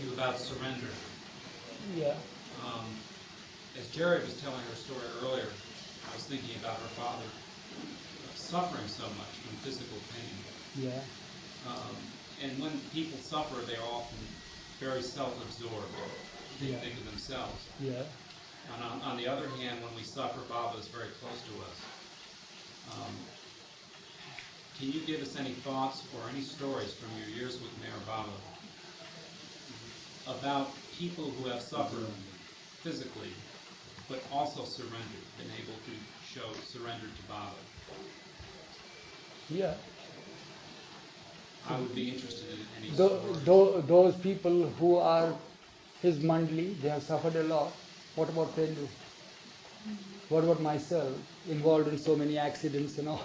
you about surrender. Yeah. As Jerry was telling her story earlier, I was thinking about her father suffering so much from physical pain. Yeah. And when people suffer, they're often very self-absorbed. They Yeah. think of themselves. Yeah. And on the other hand, when we suffer, Baba is very close to us. Can you give us any thoughts or any stories from your years with Mayor Baba about people who have suffered physically, but also surrendered, been able to show surrender to Baba? Yeah. I would be interested in any stories. Those people who are his mandali, they have suffered a lot. What about Pendu? What about myself, involved in so many accidents and all?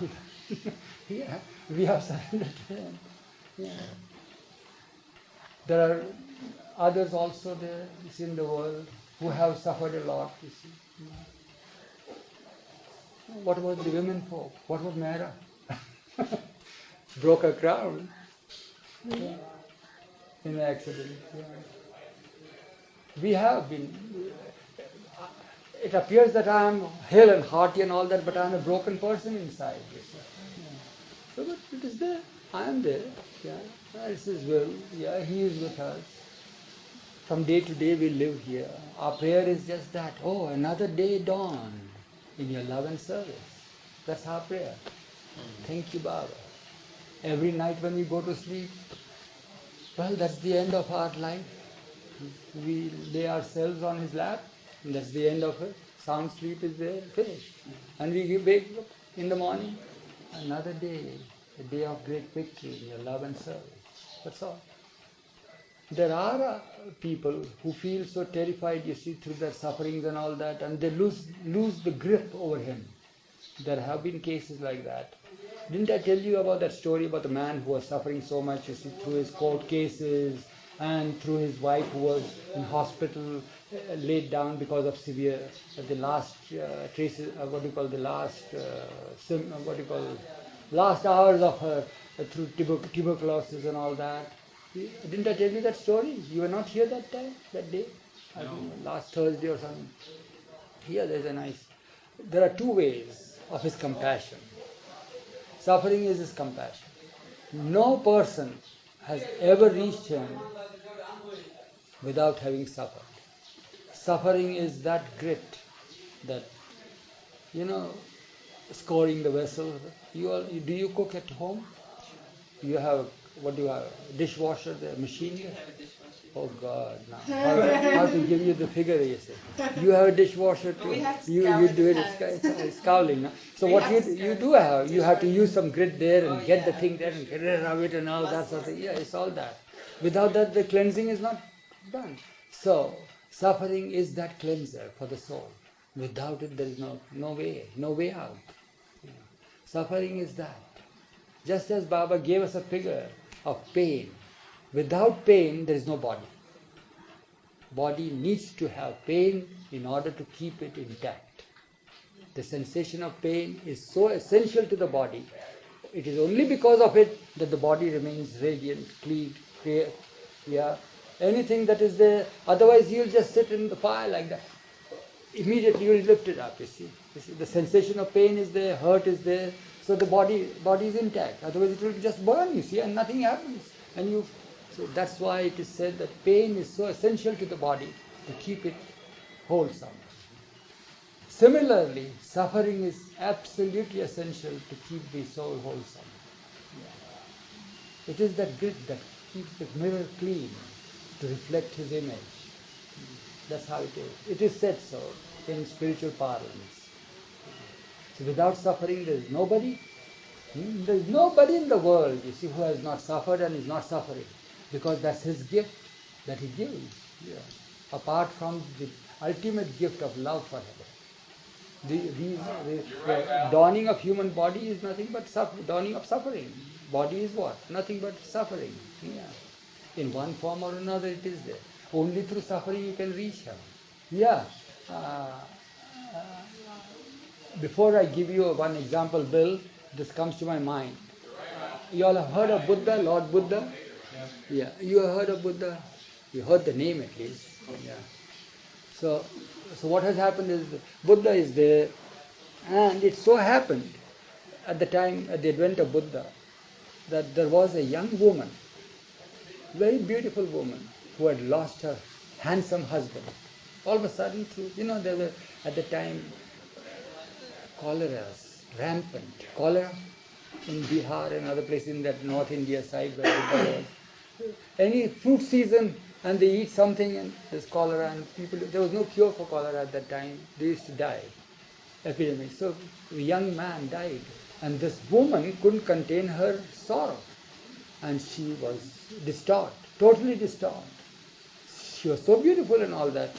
Yeah, we have surrendered to him. Yeah. There are others also there, you see, in the world who have suffered a lot, you see. What about the women folk? What about Mera? Broke a crown. Yeah. In an accident. Yeah. We have been. It appears that I am hale and hearty and all that, but I am a broken person inside. You see. Yeah. So, but it is there. I am there. Yeah. It's His will. Yeah, He is with us. From day to day we live here. Our prayer is just that. Oh, another day dawned in your love and service. That's our prayer. Thank you, Baba. Every night when we go to sleep, well, that's the end of our life. We lay ourselves on His lap, and that's the end of it. Sound sleep is there, finished. And we wake up in the morning, another day, a day of great victory in your love and service. That's all. There are people who feel so terrified, you see, through their sufferings and all that, and they lose the grip over Him. There have been cases like that. Didn't I tell you about that story about the man who was suffering so much, you see, through his court cases and through his wife who was in hospital, laid down because of severe, the last traces, last hours of her through tuberculosis and all that. Didn't I tell you that story? You were not here that time, that day? I think last Thursday or something. Here there's a nice... There are two ways of His compassion. Suffering is His compassion. No person has ever reached Him without having suffered. Suffering is that grit, that, scoring the vessel. Do you cook at home? You have, what do you have? Dishwasher, the machine? Oh God, now. How to give you the figure, you say. You have a dishwasher too. You do it, it's scowling. No? So what you do have, you have to use some grit there and get the thing there and get rid of it and all that sort of thing. Yeah, it's all that. Without that, the cleansing is not done. So, suffering is that cleanser for the soul. Without it, there is no way out. Suffering is that. Just as Baba gave us a figure of pain, without pain there is no body. Body needs to have pain in order to keep it intact. The sensation of pain is so essential to the body. It is only because of it that the body remains radiant, clean, clear. Yeah. Anything that is there, otherwise you'll just sit in the fire like that. Immediately you'll lift it up, you see. The sensation of pain is there, hurt is there, so the body is intact. Otherwise it will just burn, you see, and nothing happens. So that's why it is said that pain is so essential to the body to keep it wholesome. Similarly, suffering is absolutely essential to keep the soul wholesome. It is that grit that keeps the mirror clean to reflect His image. That's how it is. It is said so in spiritual parlance. So without suffering there is nobody. There is nobody in the world, you see, who has not suffered and is not suffering. Because that's His gift that He gives. Yeah. Apart from the ultimate gift of love for Him. The dawning of human body is nothing but dawning of suffering. Body is what? Nothing but suffering. Yeah. In one form or another it is there. Only through suffering you can reach Him. Yeah. Before I give you one example, Bill, this comes to my mind. You all have heard of Buddha, Lord Buddha? Yeah. You have heard of Buddha? You heard the name at least. Yeah. So what has happened is Buddha is there, and it so happened at the time, at the advent of Buddha, that there was a young woman, very beautiful woman, who had lost her handsome husband. All of a sudden, there were at the time choleras, rampant cholera in Bihar and other places in that North India side where Buddha was. Any fruit season and they eat something and there's cholera, and people, there was no cure for cholera at that time. They used to die, epidemic. So the young man died, and this woman couldn't contain her sorrow, and she was distraught, totally distraught. She was so beautiful and all that.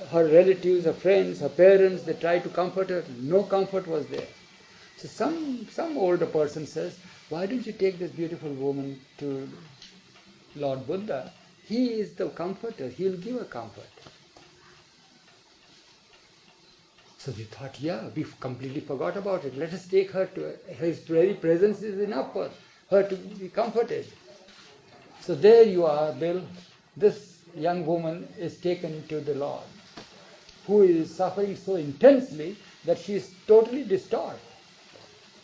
Her relatives, her friends, her parents, they tried to comfort her. No comfort was there. So some older person says, why don't you take this beautiful woman to Lord Buddha? He is the comforter. He'll give her comfort. So they thought, we completely forgot about it. Let us take her to his very presence is enough for her to be comforted. So there you are, Bill. This young woman is taken to the Lord, who is suffering so intensely that she is totally distraught.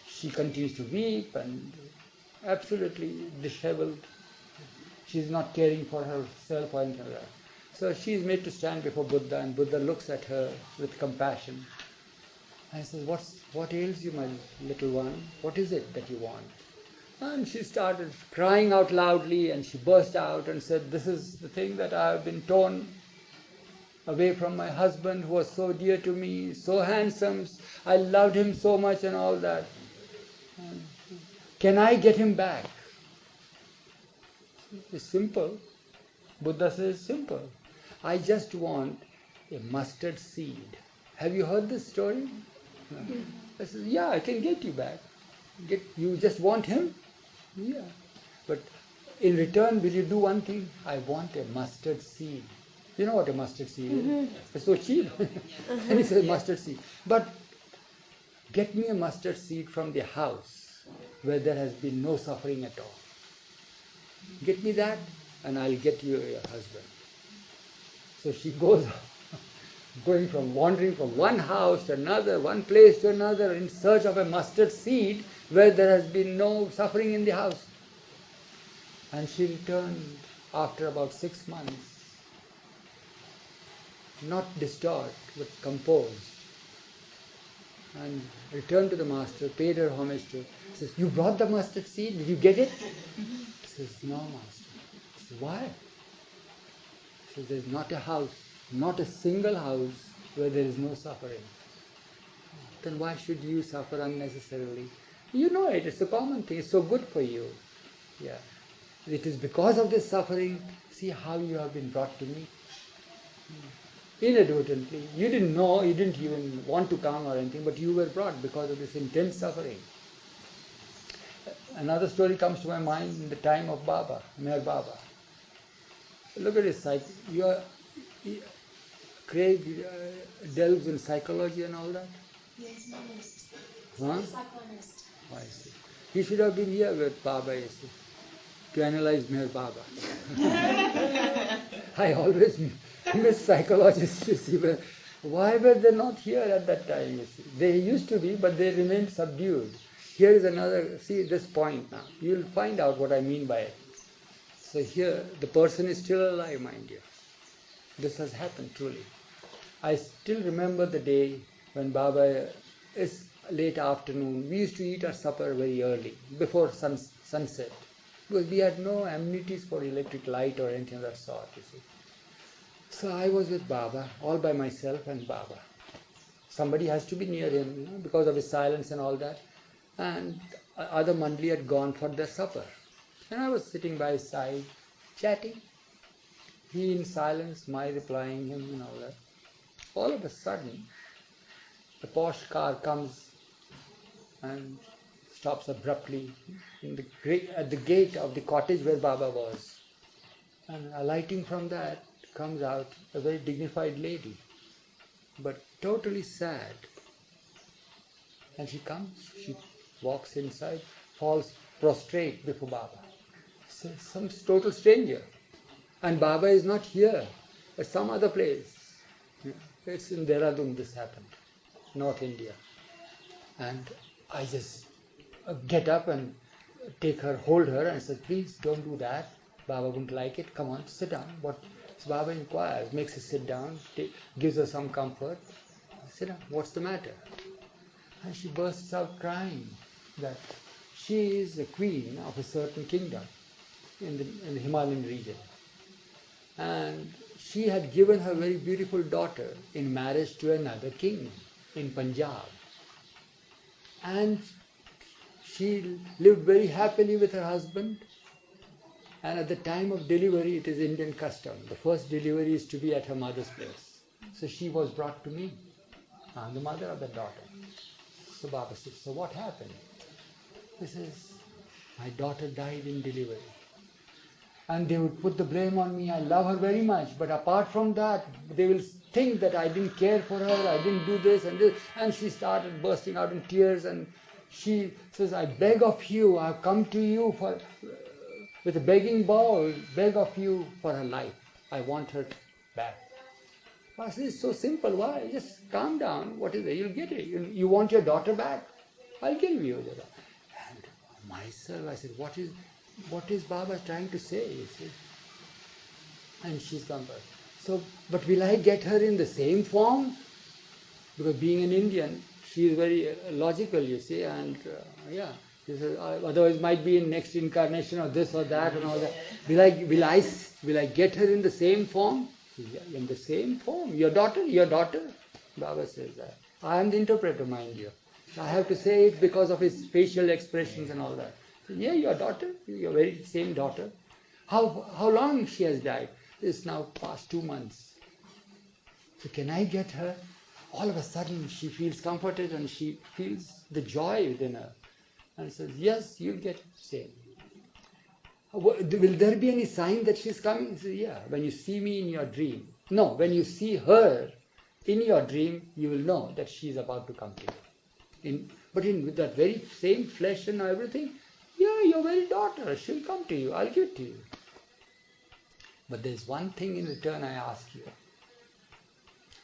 She continues to weep and absolutely disheveled. She is not caring for herself or anything like that. So she is made to stand before Buddha, and Buddha looks at her with compassion and says, what ails you, my little one? What is it that you want? And she started crying out loudly, and she burst out and said, this is the thing that I have been torn away from my husband, who was so dear to me, so handsome, I loved him so much and all that. Can I get him back? It's simple. Buddha says simple. I just want a mustard seed. Have you heard this story? No. I says, I can get you back. You just want him? Yeah. But in return, will you do one thing? I want a mustard seed. You know what a mustard seed is? It's so cheap. And he says mustard seed. But get me a mustard seed from the house where there has been no suffering at all. Get me that, and I'll get you your husband. So she goes wandering from one house to another, one place to another, in search of a mustard seed where there has been no suffering in the house. And she returned after about 6 months, not distraught, but composed. And returned to the master, paid her homage to her. Says, you brought the mustard seed? Did you get it? Says, no, master. Says, why? Says, there's not a house, not a single house where there is no suffering. Then why should you suffer unnecessarily? You know it, it's a common thing, it's so good for you. Yeah. It is because of this suffering, see how you have been brought to me. Inadvertently, you didn't know, you didn't even want to come or anything, but you were brought because of this intense suffering. Another story comes to my mind in the time of Baba, Meher Baba. Look at his psyche. Craig delves in psychology and all that. Yes, yes. Huh? Psychoanalyst. I see. He should have been here with Baba, you see, to analyze Meher Baba. I always miss psychologists, you see. But why were they not here at that time, you see? They used to be, but they remained subdued. Here is another, see this point now. You'll find out what I mean by it. So here, the person is still alive, mind you. This has happened truly. I still remember the day when Baba is late afternoon. We used to eat our supper very early, before sunset. Because we had no amenities for electric light or anything of that sort, you see. So I was with Baba, all by myself and Baba. Somebody has to be near him, because of his silence and all that. And other Mandli had gone for their supper. And I was sitting by his side, chatting. He in silence, my replying him and all that. All of a sudden, the posh car comes and stops abruptly at the gate of the cottage where Baba was. And alighting from that comes out a very dignified lady, but totally sad. And she comes, she walks inside, falls prostrate before Baba. Some total stranger. And Baba is not here, but some other place. It's in Dehradun this happened, North India. And I just get up and take her, hold her and said, please don't do that. Baba wouldn't like it. Come on, sit down. So Baba inquires, makes her sit down, gives her some comfort. Sit down, what's the matter? And she bursts out crying that she is the queen of a certain kingdom in the Himalayan region. And she had given her very beautiful daughter in marriage to another king in Punjab. And she lived very happily with her husband. And at the time of delivery, it is Indian custom. The first delivery is to be at her mother's place. So she was brought to me. I'm the mother of the daughter. So Baba says, so what happened? He says, my daughter died in delivery. And they would put the blame on me. I love her very much. But apart from that, they will think that I didn't care for her, I didn't do this and this. And she started bursting out in tears. And she says, I beg of you, I've come to you with a begging bowl, beg of you for her life. I want her back. I said, it's so simple. Why? Just calm down. What is it? You'll get it. You want your daughter back? I'll give you the daughter. And myself, I said, what is Baba trying to say? You see? And she's come back. So, but will I get her in the same form? Because being an Indian, she is very logical, you see, and yeah. Otherwise, might be in next incarnation or this or that and all that. Will I get her in the same form? Yeah, in the same form. Your daughter. Baba says that. I am the interpreter, mind you. I have to say it because of his facial expressions and all that. So, yeah, your daughter, your very same daughter. How long she has died? It's now past 2 months. So can I get her? All of a sudden she feels comforted and she feels the joy within her. And says, yes, you'll get same. Will there be any sign that she's coming? He says, yeah, when you see me in your dream. No, when you see her in your dream, you will know that she's about to come to you. But with that very same flesh and everything, yeah, your very daughter, she'll come to you, I'll give it to you. But there's one thing in return I ask you.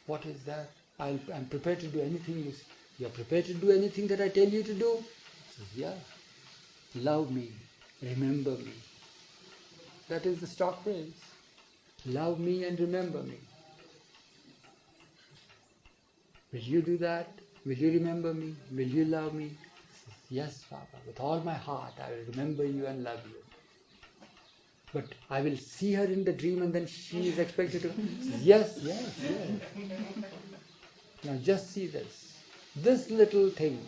What is that? I'm prepared to do anything. You're prepared to do anything that I tell you to do? He says, yeah. Love me, remember me. That is the stock phrase. Love me and remember me. Will you do that? Will you remember me? Will you love me? He says, yes, Baba. With all my heart, I will remember you and love you. But I will see her in the dream and then she is expected to... Yes. Now just see this. This little thing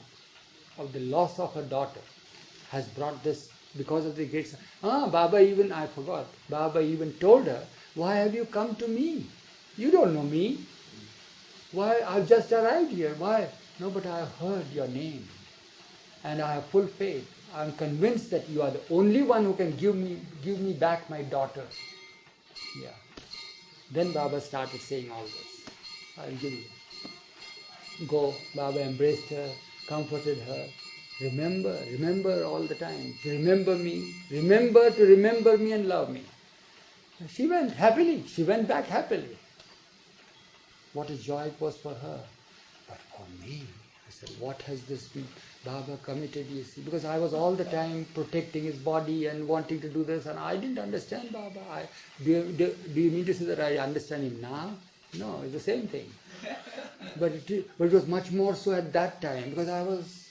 of the loss of her daughter has brought this because of the great... Baba even told her, why have you come to me? You don't know me. Why? I've just arrived here. Why? No, but I have heard your name. And I have full faith. I'm convinced that you are the only one who can give me back my daughter. Yeah. Then Baba started saying all this. I'll give you. Go. Baba embraced her, comforted her. Remember all the time. Remember me. Remember to remember me and love me. And she went happily. She went back happily. What a joy it was for her. But for me, I said, what has this been? Baba committed, you see, because I was all the time protecting his body and wanting to do this, and I didn't understand Baba. Do you mean to say that I understand him now? No, it's the same thing. But it was much more so at that time, because I was,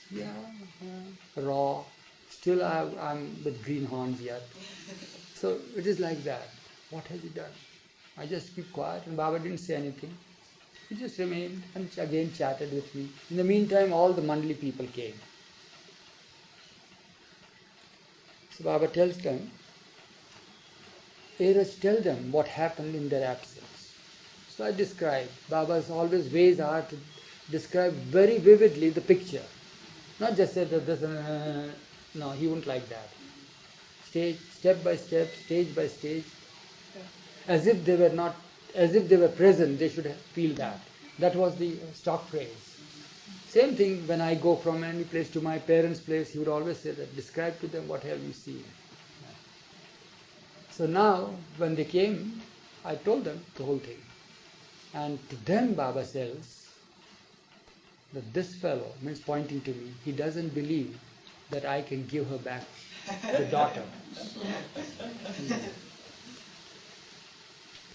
raw. Still I'm with green horns yet. So it is like that. What has he done? I just keep quiet, and Baba didn't say anything. He just remained and again chatted with me. In the meantime, all the Mandali people came. So Baba tells them, Eras, tell them what happened in their absence. So I describe. Baba's always ways are to describe very vividly the picture. Not just say that this, no, he wouldn't like that. Step by step, stage by stage. As if they were present, they should feel that. That was the stock phrase. Same thing when I go from any place to my parents' place, he would always say that, describe to them what have you seen. So now, when they came, I told them the whole thing. And to them, Baba says that this fellow, means pointing to me, he doesn't believe that I can give her back the daughter.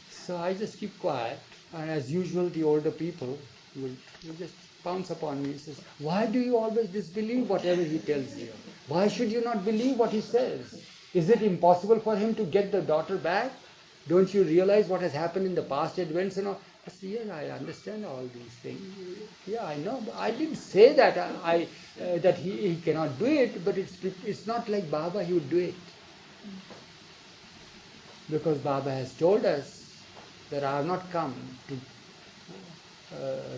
So I just keep quiet, and as usual, the older people will just pounce upon me and says, why do you always disbelieve whatever he tells you? Why should you not believe what he says? Is it impossible for him to get the daughter back? Don't you realize what has happened in the past events and all? I said, yes, I understand all these things. Yeah, I know. But I didn't say that that he cannot do it, but it's not like Baba, he would do it. Because Baba has told us that I have not come to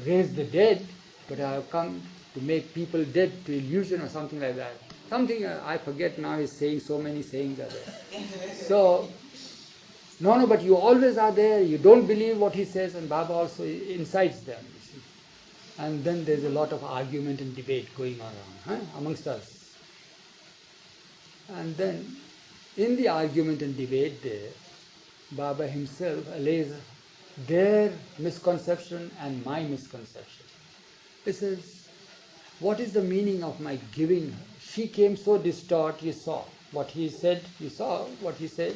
raise the dead, but I have come to make people dead to illusion or something like that. Something I forget now, he's saying so many sayings are there. So, no, but you always are there, you don't believe what he says, and Baba also incites them, you see. And then there's a lot of argument and debate going on amongst us. And then, in the argument and debate there, Baba himself allays their misconception and my misconception. He says, what is the meaning of my giving her? She came so distraught, you saw what he said, you saw what he said.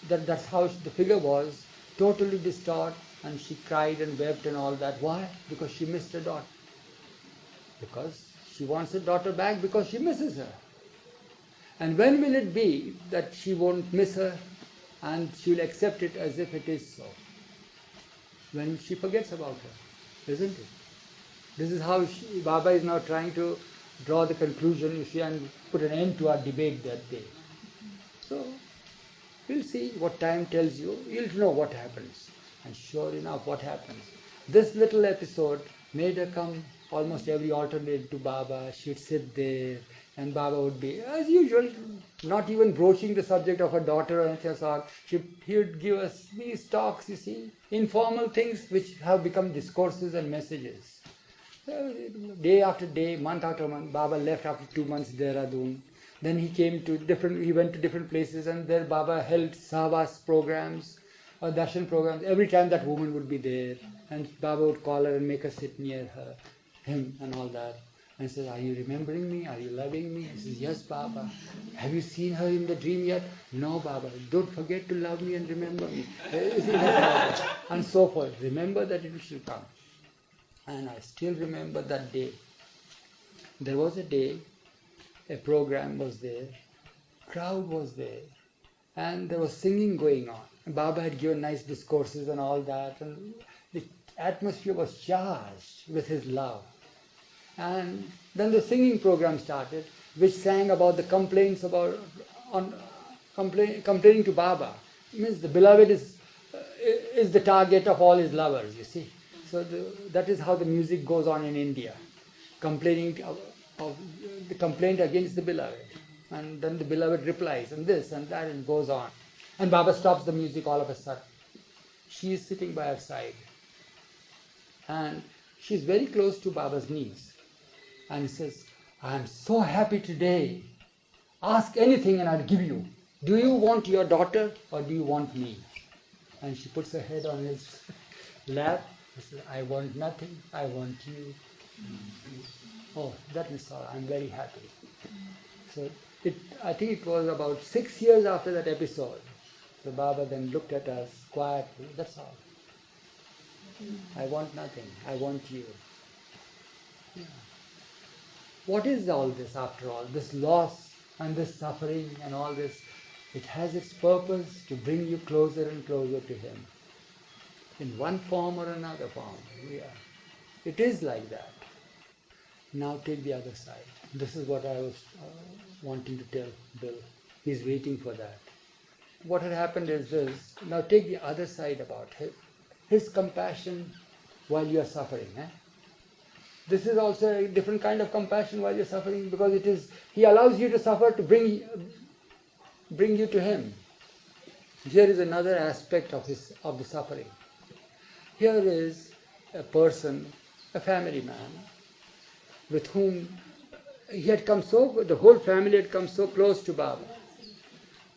That's how the figure was, totally distraught, and she cried and wept and all that. Why? Because she missed her daughter. Because she wants her daughter back because she misses her. And when will it be that she won't miss her and she will accept it as if it is so? When she forgets about her, isn't it? This is how Baba is now trying to draw the conclusion, you see, and put an end to our debate that day. So, we'll see what time tells you. You'll know what happens. And sure enough, what happens? This little episode made her come almost every alternate to Baba. She'd sit there, and Baba would be, as usual, not even broaching the subject of her daughter or anything else. He would give us these talks, you see, informal things which have become discourses and messages. Day after day, month after month, Baba left after 2 months Dehradun. Then he went to different places, and there Baba held Sahwas programs or darshan programs. Every time that woman would be there, and Baba would call her and make her sit near him and all that. And says, are you remembering me? Are you loving me? He says, yes, Baba. Have you seen her in the dream yet? No, Baba. Don't forget to love me and remember me. And so forth. Remember that it shall come. And I still remember that day. There was a day, a program was there, crowd was there, and there was singing going on. And Baba had given nice discourses and all that, and the atmosphere was charged with his love. And then the singing program started, which sang about the complaints complaining to Baba. It means the beloved is the target of all his lovers, you see. So that is how the music goes on in India, complaining of the complaint against the beloved. And then the beloved replies, and this and that, and goes on. And Baba stops the music all of a sudden. She is sitting by her side. And she is very close to Baba's knees. And he says, I am so happy today. Ask anything and I'll give you. Do you want your daughter or do you want me? And she puts her head on his lap. He says, I want nothing. I want you. Oh, that is all. I'm very happy. So I think it was about 6 years after that episode. So Baba then looked at us quietly. That's all. I want nothing. I want you. Yeah. What is all this after all? This loss and this suffering and all this, it has its purpose to bring you closer and closer to Him. In one form or another form. Yeah. It is like that. Now take the other side. This is what I was wanting to tell Bill. He's waiting for that. What had happened is this. Now take the other side about his compassion while you are suffering. This is also a different kind of compassion while you're suffering, because He allows you to suffer to bring you to Him. Here is another aspect of the suffering. Here is a person, a family man, with whom the whole family had come so close to Baba.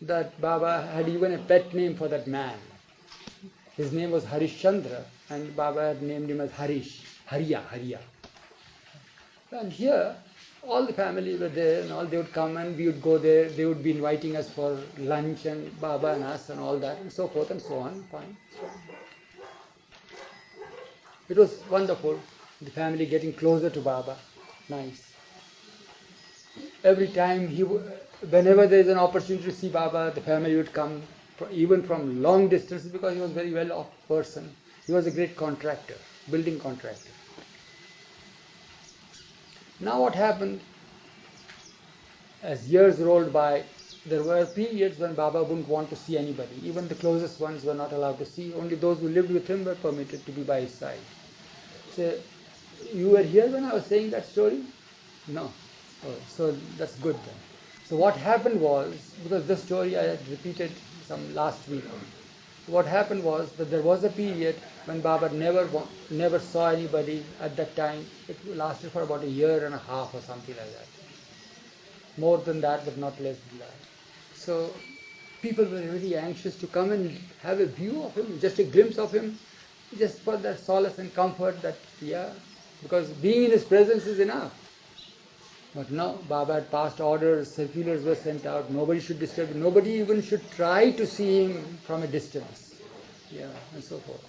that Baba had even a pet name for that man. His name was Harishchandra, and Baba had named him as Harish, Hariya. And here, all the family were there, and all they would come and we would go there. They would be inviting us for lunch, and Baba and us, and all that, and so forth and so on. Fine. It was wonderful. The family getting closer to Baba. Nice. Every time whenever there is an opportunity to see Baba, the family would come, even from long distances, because he was a very well-off person. He was a great contractor, building contractor. Now what happened, as years rolled by, there were periods when Baba wouldn't want to see anybody. Even the closest ones were not allowed to see. Only those who lived with him were permitted to be by his side. So, you were here when I was saying that story? No. Oh, so that's good then. So what happened was, because this story I had repeated some last week, what happened was that there was a period when Baba never saw anybody at that time. It lasted for about a year and a half or something like that. More than that, but not less than that. So people were really anxious to come and have a view of him, just a glimpse of him, just for that solace and comfort that, because being in his presence is enough. But no, Baba had passed orders, circulars were sent out, nobody should disturb him, nobody even should try to see him from a distance, and so forth.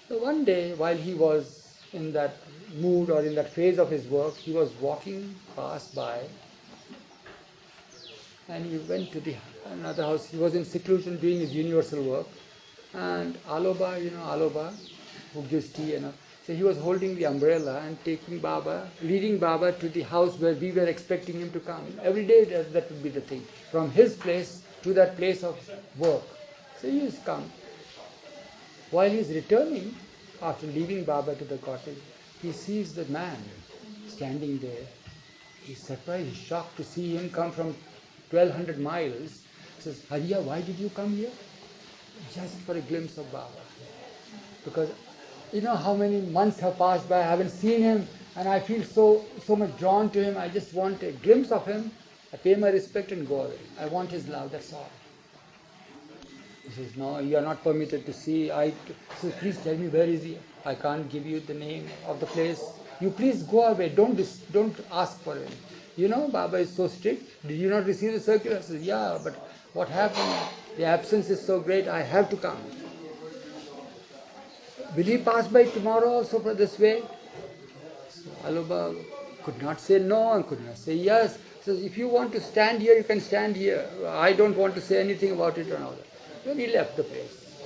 So one day, while he was in that mood or in that phase of his work, he was walking past by, and he went to another house. He was in seclusion doing his universal work, and Aloba, who gives tea, so he was holding the umbrella and leading Baba to the house where we were expecting him to come. Every day that would be the thing, from his place to that place of work. So he has come. While he is returning, after leaving Baba to the cottage, he sees the man standing there. He's surprised, he's shocked to see him come from 1200 miles. He says, Hariya, why did you come here? Just for a glimpse of Baba. Because you know how many months have passed by, I haven't seen him, and I feel so much drawn to him. I just want a glimpse of him. I pay my respect and go away. I want his love, that's all. He says, no, you are not permitted to see. He says, please tell me, where is he? I can't give you the name of the place. You please go away. Don't ask for him. You know, Baba is so strict. Did you not receive the circular? He says, yeah, but what happened? The absence is so great, I have to come. Will he pass by tomorrow also for this way? So Aloba could not say no and could not say yes. He says, if you want to stand here, you can stand here. I don't want to say anything about it and all that. Then he left the place.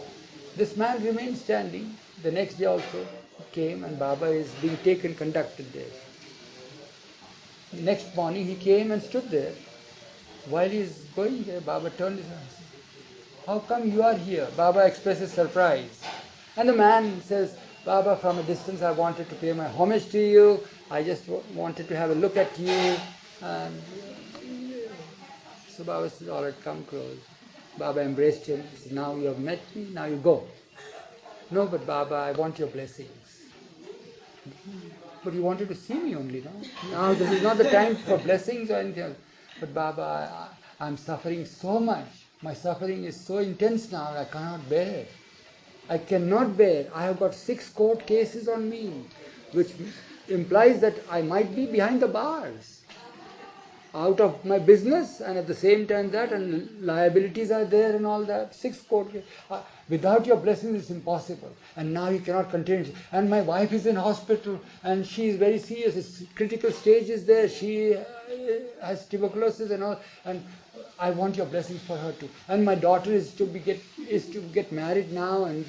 This man remained standing. The next day also came, and Baba is being conducted there. Next morning he came and stood there. While he is going there, Baba turned his eyes and said, how come you are here? Baba expresses surprise. And the man says, Baba, from a distance I wanted to pay my homage to you. I just wanted to have a look at you. And so Baba says, all right, come close. Baba embraced him. He said, now you have met me, now you go. No, but Baba, I want your blessings. But you wanted to see me only, no? Now this is not the time for blessings or anything else. But Baba, I'm suffering so much. My suffering is so intense now, I cannot bear. I cannot bear. I have got 6 court cases on me, which implies that I might be behind the bars, out of my business, and at the same time that, and liabilities are there and all that. 6 court cases. Without your blessings it's impossible. And now you cannot contain it. And my wife is in hospital, and she is very serious. It's critical stage is there. She has tuberculosis and all, and I want your blessings for her too. And my daughter is to get married now, and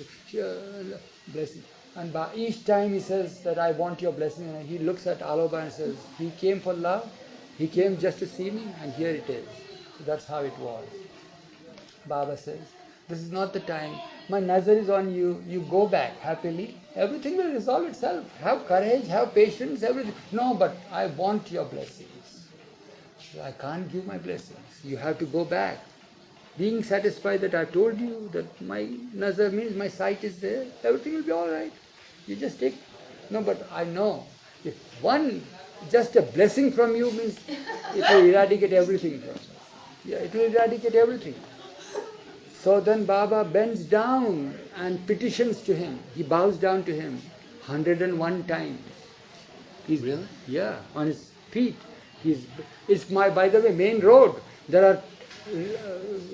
blessing. And by each time he says that I want your blessing, and he looks at Aloba and says, he came for love, he came just to see me, and here it is. So that's how it was. Baba says, this is not the time. My nazar is on you. You go back happily. Everything will resolve itself. Have courage, have patience, everything. No, but I want your blessings. I can't give my blessings. You have to go back. Being satisfied that I told you that my nazar means my sight is there, everything will be all right. You just take. No, but I know. If just a blessing from you means it will eradicate everything from us. Yeah, it will eradicate everything. So then Baba bends down and petitions to him. He bows down to him 101 times. He's, Really? Yeah, on his feet. It's my, by the way, main road. There are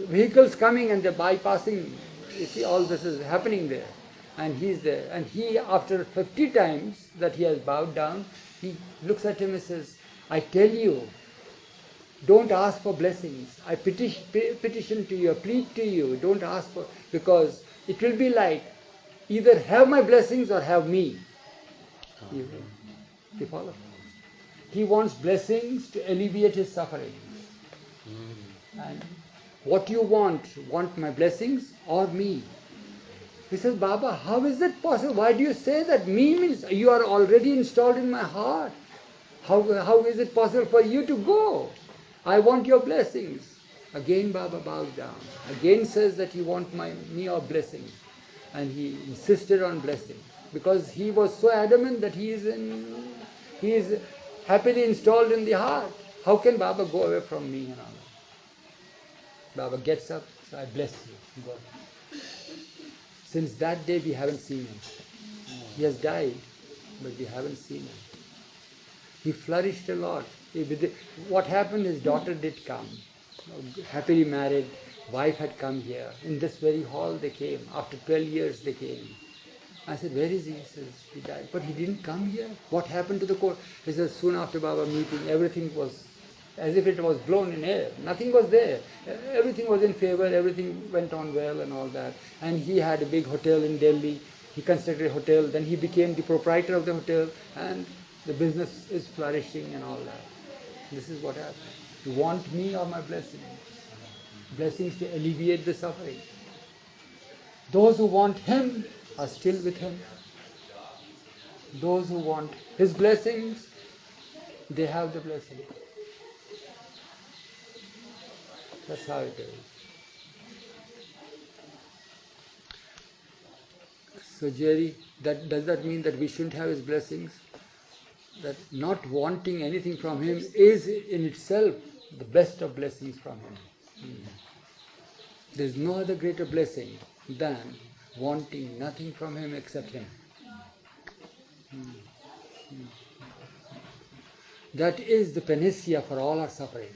vehicles coming and they're bypassing. You see, all this is happening there. And he's there. And he, after 50 times that he has bowed down, he looks at him and says, I tell you, don't ask for blessings. I petition to you, I plead to you, don't ask for, because it will be like, either have my blessings or have me. You follow? He wants blessings to alleviate his suffering. And what you want my blessings or me? He says, Baba, how is that possible? Why do you say that? Me means you are already installed in my heart. How is it possible for you to go? I want your blessings. Again Baba bows down. Again says that you want me or blessings. And he insisted on blessings. Because he was so adamant that he is happily installed in the heart. How can Baba go away from me and all that? Baba gets up, so I bless you. God. Since that day we haven't seen him. He has died, but we haven't seen him. He flourished a lot. What happened, his daughter did come. Happily married, wife had come here. In this very hall they came. After 12 years they came. I said, where is he? He says, he died. But he didn't come here. What happened to the court? He says, soon after Baba meeting, everything was as if it was blown in air. Nothing was there. Everything was in favor. Everything went on well and all that. And he had a big hotel in Delhi. He constructed a hotel. Then he became the proprietor of the hotel. And the business is flourishing and all that. This is what happened. You want me or my blessings? Blessings to alleviate the suffering. Those who want him are still with him. Those who want his blessings, they have the blessing. That's how it is. So Jerry, does that mean that we shouldn't have his blessings? That not wanting anything from him is in itself the best of blessings from him. There is no other greater blessing than wanting nothing from him except him. That is the panacea for all our suffering.